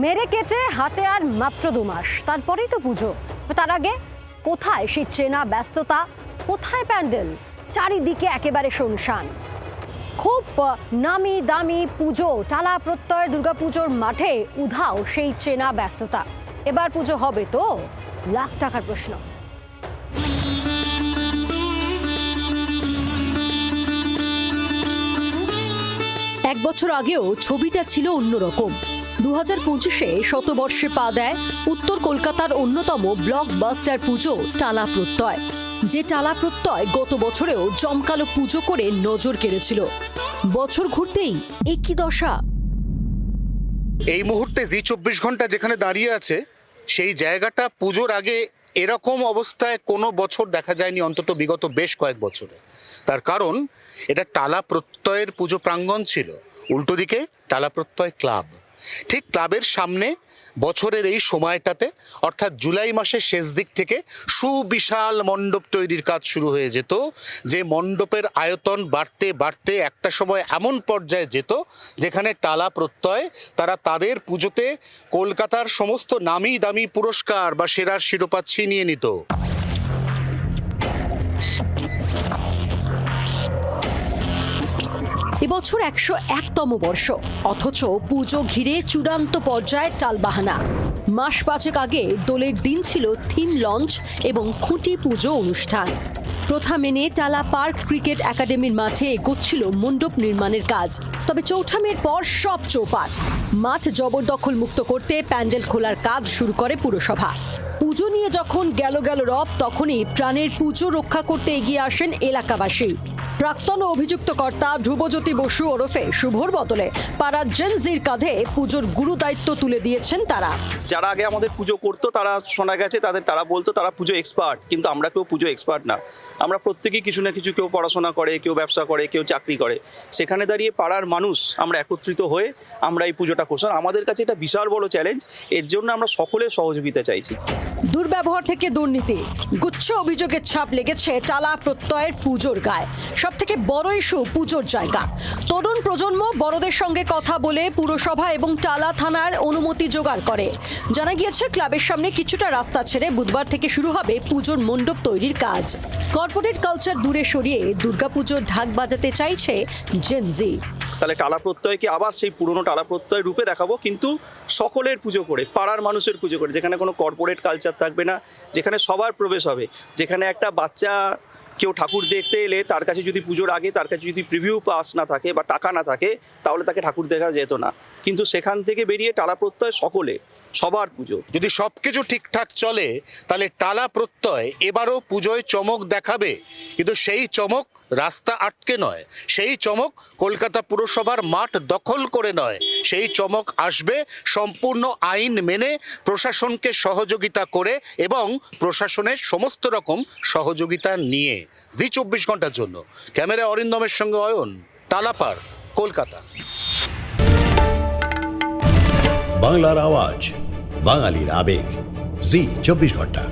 মেরে কেটে হাতে আর মাত্র 2 মাস, তারপরেই তো পুজো। তার আগে কোথায় সেই চেনা ব্যস্ততা, কোথায় প্যান্ডেল? চারিদিকে একেবারে শুনশান। খুব নামি দামি পুজো, টালা প্রত্যয়ের দুর্গাপুজোর মাঠে উধাও সেই চেনা ব্যস্ততা। এবার পুজো হবে তো? লাখ টাকার প্রশ্ন। এক বছর আগেও ছবিটা ছিল অন্যরকম। 2025-এ শতবর্ষে পা দেয় উত্তর কলকাতার অন্যতম ব্লকবাস্টার পুজো টালা প্রত্যয়। যে টালা প্রত্যয় গত বছরেও জমকালো পুজো করে নজর কেড়েছিল। বছর ঘুরতেই একই দশা। এই মুহূর্তে জি 24 ঘন্টা যেখানে দাঁড়িয়ে আছে, সেই জায়গাটা পুজোর আগে এরকম অবস্থায় কোনো বছর দেখা যায়নি, অন্তত বিগত বেশ কয়েক বছরে। তার কারণ এটা টালা প্রত্যয়ের পুজো প্রাঙ্গণ ছিল, উল্টো দিকে টালা প্রত্যয় ক্লাব। ঠিক ক্লাবের সামনে বছরের এই সময়টাতে, অর্থাৎ জুলাই মাসের শেষ দিক থেকে সুবিশাল মণ্ডপ তৈরির কাজ শুরু হয়ে যেত, যে মণ্ডপের আয়তন বাড়তে বাড়তে একটা সময় এমন পর্যায়ে যেত যেখানে টালা প্রত্যয় তারা তাদের পুজোতে কলকাতার সমস্ত নামি দামি পুরস্কার বা সেরার শিরোপা ছিনিয়ে নিত। এবছর 101তম বর্ষ, অথচ পুজো ঘিরে চূড়ান্ত পর্যায়ে টালবাহানা। মাস 5 আগে দোলের দিন ছিল থিম লঞ্চ এবং খুঁটি পুজো অনুষ্ঠান। প্রথা মেনে টালা পার্ক ক্রিকেট একাডেমির মাঠে এগোচ্ছিল মণ্ডপ নির্মাণের কাজ। তবে চৌঠা মের পর সব চৌপাট। মাঠ জবরদখল মুক্ত করতে প্যান্ডেল খোলার কাজ শুরু করে পুরসভা। পুজো নিয়ে যখন গেল রব, তখনই প্রাণের পুজো রক্ষা করতে এগিয়ে আসেন এলাকাবাসী। প্রাক্তন অভিযুক্ত কর্তা ধ্রুবজ্যোতি বসু ওরফে শুভর বদলে পাড়ার জেনজির কাঁধে পুজোর গুরু দায়িত্ব তুলে দিয়েছেন তারা। যারা আগে আমাদের পুজো করতো তারা শোনা গেছে তারা বলতো তারা পুজো এক্সপার্ট, কিন্তু আমরা কেউ পুজো এক্সপার্ট না। আমরা প্রত্যেকেই কিছু না কিছু, কেউ পড়াশোনা করে, কেউ ব্যবসা করে, কেউ চাকরি করে। সেখানে দাঁড়িয়ে পাড়ার মানুষ আমরা একত্রিত হয়ে আমরা এই পুজোটা করছি। আমাদের কাছে এটা বিশাল বড় চ্যালেঞ্জ, এর জন্য আমরা সকলের সহযোগিতা চাইছি। দুর্ব্যবহার থেকে দুর্নীতি, গুচ্ছ অভিযোগের ছাপ লেগেছে টালা প্রত্যয়ের পুজোর গায়ে। সব থেকে বড় ইস্যু পুজোর জায়গা। তরুণ প্রজন্ম বড়দের সঙ্গে কথা বলে পুরসভা এবং টালা থানার অনুমতি জোগাড় করে। জানা গিয়েছে ক্লাবের সামনে কিছুটা রাস্তা ছেড়ে বুধবার থেকে শুরু হবে পুজোর মণ্ডপ তৈরির কাজ। কর্পোরেট কালচার দূরে সরিয়ে দুর্গাপুজোর ঢাক বাজাতে চাইছে জেনজি। তাহলে টালা প্রত্যয়কে আবার সেই পুরনো টালা প্রত্যয় রূপে দেখাবো, কিন্তু সকলের পুজো করে, পাড়ার মানুষের পুজো করে, যেখানে কোনো কর্পোরেট কালচার থাকবে না, যেখানে সবার প্রবেশ হবে, যেখানে একটা বাচ্চা কেউ ঠাকুর দেখতে এলে তার কাছে যদি পুজোর আগে তার কাছে যদি প্রিভিউ পাস না থাকে বা টাকা না থাকে, তাহলে তাকে ঠাকুর দেখা যেত না। কিন্তু সেখান থেকে বেরিয়ে টালা প্রত্যয় সকলে, সবার পুজো। যদি সবকিছু ঠিকঠাক চলে তাহলে টালা প্রত্যয় এবারও পুজোয় চমক দেখাবে, কিন্তু সেই চমক রাস্তা আটকে নয়, সেই চমক কলকাতা পুরসভার মাঠ দখল করে নয়, সেই চমক আসবে সম্পূর্ণ আইন মেনে, প্রশাসনকে সহযোগিতা করে এবং প্রশাসনের সমস্ত রকম সহযোগিতা নিয়ে। জি 24 ঘন্টার জন্য ক্যামেরায় অরিন্দমের সঙ্গে অয়ন, টালাপাড়, কলকাতা। বাংলার আওয়াজ, বাঙালির আবেগ, জি 24 ঘন্টা।